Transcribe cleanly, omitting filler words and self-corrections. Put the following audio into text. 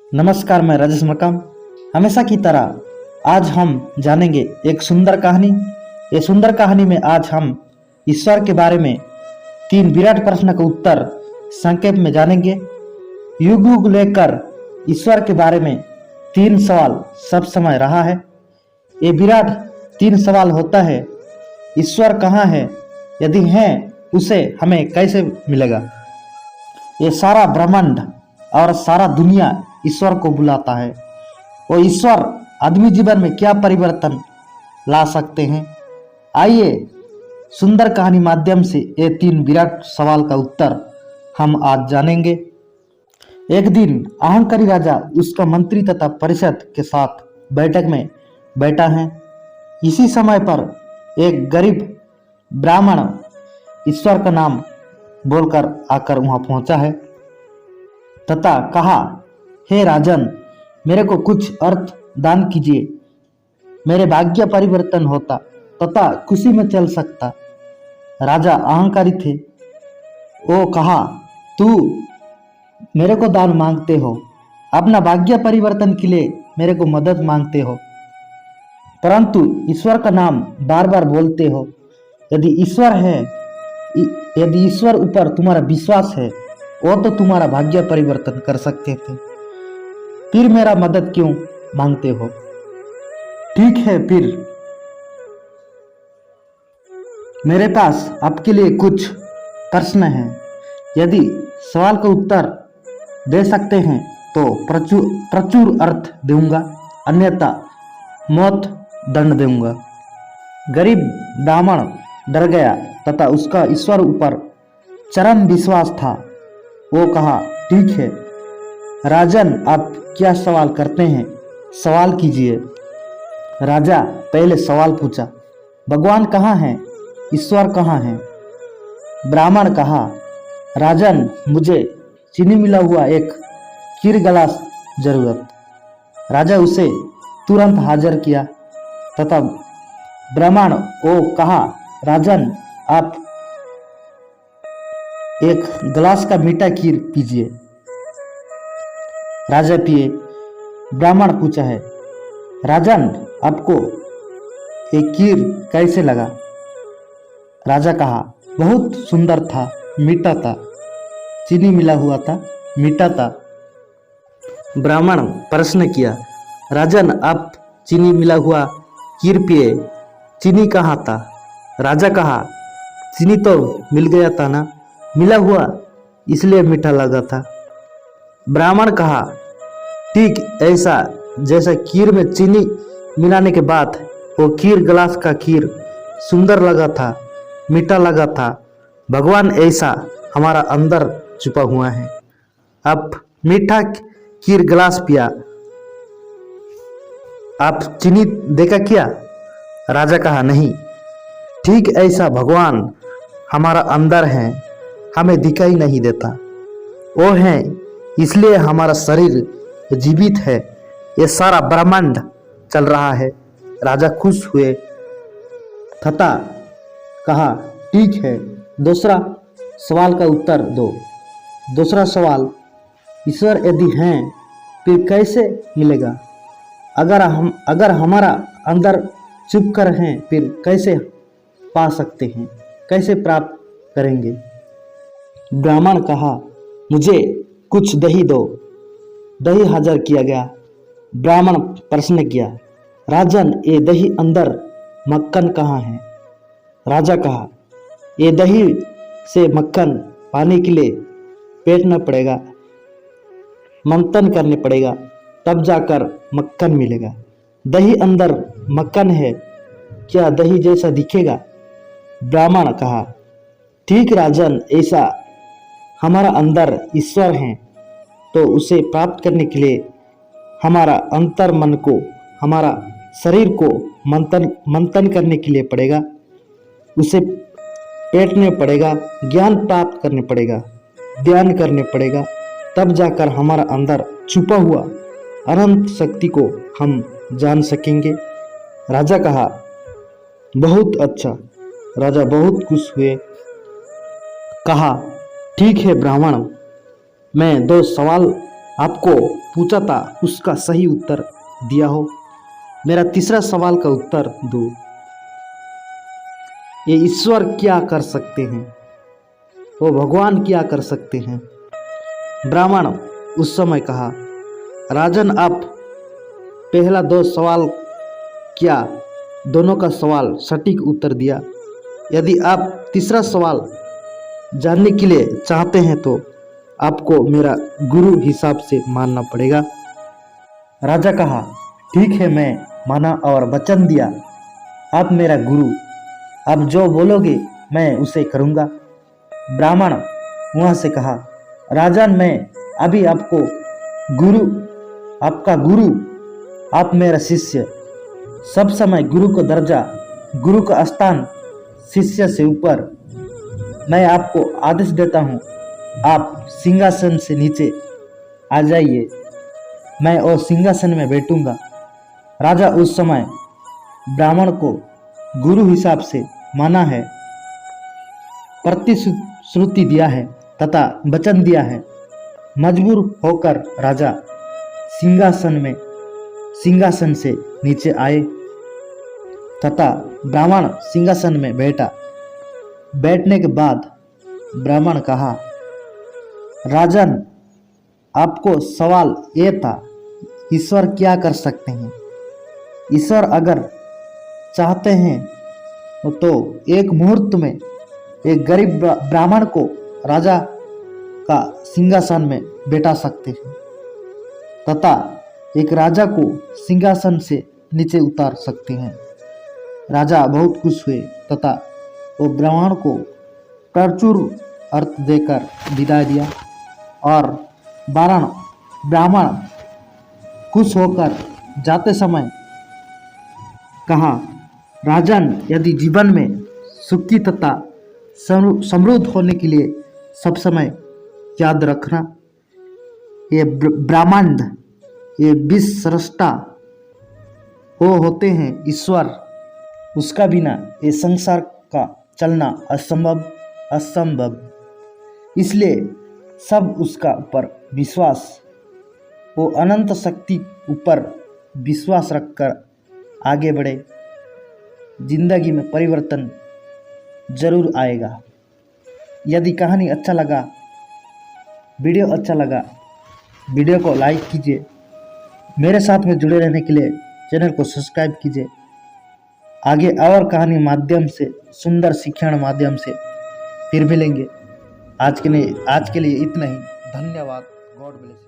नमस्कार, मैं राजेश मकाम। हमेशा की तरह आज हम जानेंगे एक सुंदर कहानी। ये सुंदर कहानी में आज हम ईश्वर के बारे में 3 विराट प्रश्न का उत्तर संक्षेप में जानेंगे। युग युग लेकर ईश्वर के बारे में 3 सवाल सब समय रहा है। ये विराट 3 सवाल होता है: ईश्वर कहाँ है? यदि है उसे हमें कैसे मिलेगा? ये सारा ब्रह्मांड और सारा दुनिया ईश्वर को बुलाता है। वो ईश्वर आदमी जीवन में क्या परिवर्तन ला सकते हैं? आइए सुंदर कहानी माध्यम से ये 3 विराट सवाल का उत्तर हम आज जानेंगे। एक दिन अहंकारी राजा उसका मंत्री तथा परिषद के साथ बैठक में बैठा है। इसी समय पर एक गरीब ब्राह्मण ईश्वर का नाम बोलकर आकर वहां पहुंचा है तथा कहा, हे राजन, मेरे को कुछ अर्थ दान कीजिए। मेरे भाग्य परिवर्तन होता तथा खुशी में चल सकता। राजा अहंकारी थे। वो कहा, तू मेरे को दान मांगते हो, अपना भाग्य परिवर्तन के लिए मेरे को मदद मांगते हो, परंतु ईश्वर का नाम बार बार बोलते हो। यदि ईश्वर ऊपर तुम्हारा विश्वास है, वो तो तुम्हारा भाग्य परिवर्तन कर सकते थे, फिर मेरा मदद क्यों मांगते हो? ठीक है, फिर मेरे पास आपके लिए कुछ प्रश्न हैं। यदि सवाल का उत्तर दे सकते हैं तो प्रचुर अर्थ दूंगा, अन्यथा मौत दंड दूंगा। गरीब ब्राह्मण डर गया तथा उसका ईश्वर ऊपर चरम विश्वास था। वो कहा, ठीक है राजन, आप क्या सवाल करते हैं? सवाल कीजिए। राजा पहले सवाल पूछा, भगवान कहाँ है? ईश्वर कहाँ है? ब्राह्मण कहा, राजन, मुझे चीनी मिला हुआ एक खीर गिलास जरूरत। राजा उसे तुरंत हाजिर किया तथा ब्राह्मण को कहा, राजन, आप एक गिलास का मीठा खीर पीजिए। राजा पिए। ब्राह्मण पूछा है, राजन, आपको ये खीर कैसे लगा? राजा कहा, बहुत सुंदर था, मीठा था, चीनी मिला हुआ था, मीठा था। ब्राह्मण प्रश्न किया, राजन, आप चीनी मिला हुआ खीर पिए, चीनी कहाँ था? राजा कहा, चीनी तो मिल गया था ना, मिला हुआ इसलिए मीठा लगा था। ब्राह्मण कहा, ठीक ऐसा जैसा खीर में चीनी मिलाने के बाद वो खीर गिलास का खीर सुंदर लगा था, मीठा लगा था, भगवान ऐसा हमारा अंदर छुपा हुआ है। अब मीठा खीर गिलास पिया, आप चीनी देखा क्या? राजा कहा, नहीं, ठीक ऐसा भगवान हमारा अंदर है, हमें दिखाई नहीं देता। वो है इसलिए हमारा शरीर जीवित है, ये सारा ब्रह्मांड चल रहा है। राजा खुश हुए तथा कहा, ठीक है, दूसरा सवाल का उत्तर दो। दूसरा सवाल, ईश्वर यदि हैं फिर कैसे मिलेगा? अगर हमारा अंदर छुप कर हैं फिर कैसे पा सकते हैं, कैसे प्राप्त करेंगे? ब्राह्मण कहा, मुझे कुछ दही दो। दही हाजिर किया गया। ब्राह्मण प्रश्न किया, राजन, ये दही अंदर मक्खन कहाँ है? राजा कहा, ये दही से मक्खन पाने के लिए पेटना पड़ेगा, मंथन करने पड़ेगा, तब जाकर मक्खन मिलेगा। दही अंदर मक्खन है, क्या दही जैसा दिखेगा? ब्राह्मण कहा, ठीक राजन, ऐसा हमारा अंदर ईश्वर है, तो उसे प्राप्त करने के लिए हमारा अंतर मन को, हमारा शरीर को मंथन करने के लिए पड़ेगा, उसे पेटने पड़ेगा, ज्ञान प्राप्त करने पड़ेगा, ध्यान करने पड़ेगा, तब जाकर हमारा अंदर छुपा हुआ अनंत शक्ति को हम जान सकेंगे। राजा कहा, बहुत अच्छा। राजा बहुत खुश हुए। कहा, ठीक है ब्राह्मण, मैं 2 सवाल आपको पूछा था उसका सही उत्तर दिया हो। मेरा तीसरा सवाल का उत्तर दो। ये ईश्वर क्या कर सकते हैं, वो भगवान क्या कर सकते हैं। ब्राह्मण उस समय कहा, राजन आप पहला दो सवाल क्या दोनों का सवाल सटीक उत्तर दिया। यदि आप तीसरा सवाल जानने के लिए चाहते हैं तो आपको मेरा गुरु हिसाब से मानना पड़ेगा। राजा कहा, ठीक है, मैं माना और वचन दिया, आप मेरा गुरु, आप जो बोलोगे मैं उसे करूँगा। ब्राह्मण वहाँ से कहा, राजन मैं अभी आपको गुरु, आपका गुरु, आप मेरा शिष्य, सब समय गुरु का दर्जा, गुरु का स्थान शिष्य से ऊपर। मैं आपको आदेश देता हूँ, आप सिंहासन से नीचे आ जाइए, मैं और सिंहासन में बैठूंगा। राजा उस समय ब्राह्मण को गुरु हिसाब से माना है, प्रतिश्रुति दिया है तथा वचन दिया है। मजबूर होकर राजा सिंहासन से नीचे आए तथा ब्राह्मण सिंहासन में बैठा। बैठने के बाद ब्राह्मण कहा, राजन आपको सवाल ये था, ईश्वर क्या कर सकते हैं। ईश्वर अगर चाहते हैं तो एक मुहूर्त में एक गरीब ब्राह्मण को राजा का सिंहासन में बैठा सकते हैं तथा एक राजा को सिंहासन से नीचे उतार सकते हैं। राजा बहुत खुश हुए तथा वो ब्राह्मण को प्रचुर अर्थ देकर विदाई दिया और ब्राह्मण खुश होकर जाते समय कहा, राजन यदि जीवन में सुखी तथा समृद्ध होने के लिए सब समय याद रखना, ये ब्रह्मांड, ये विश्व सृष्टा वो होते हैं ईश्वर, उसका बिना ये संसार का चलना असंभव। इसलिए सब उसका ऊपर विश्वास, वो अनंत शक्ति ऊपर विश्वास रखकर आगे बढ़े, जिंदगी में परिवर्तन जरूर आएगा। यदि कहानी अच्छा लगा, वीडियो अच्छा लगा, वीडियो को लाइक कीजिए। मेरे साथ में जुड़े रहने के लिए चैनल को सब्सक्राइब कीजिए। आगे और कहानी माध्यम से, सुंदर शिक्षण माध्यम से फिर मिलेंगे। आज के लिए इतना ही। धन्यवाद। God bless.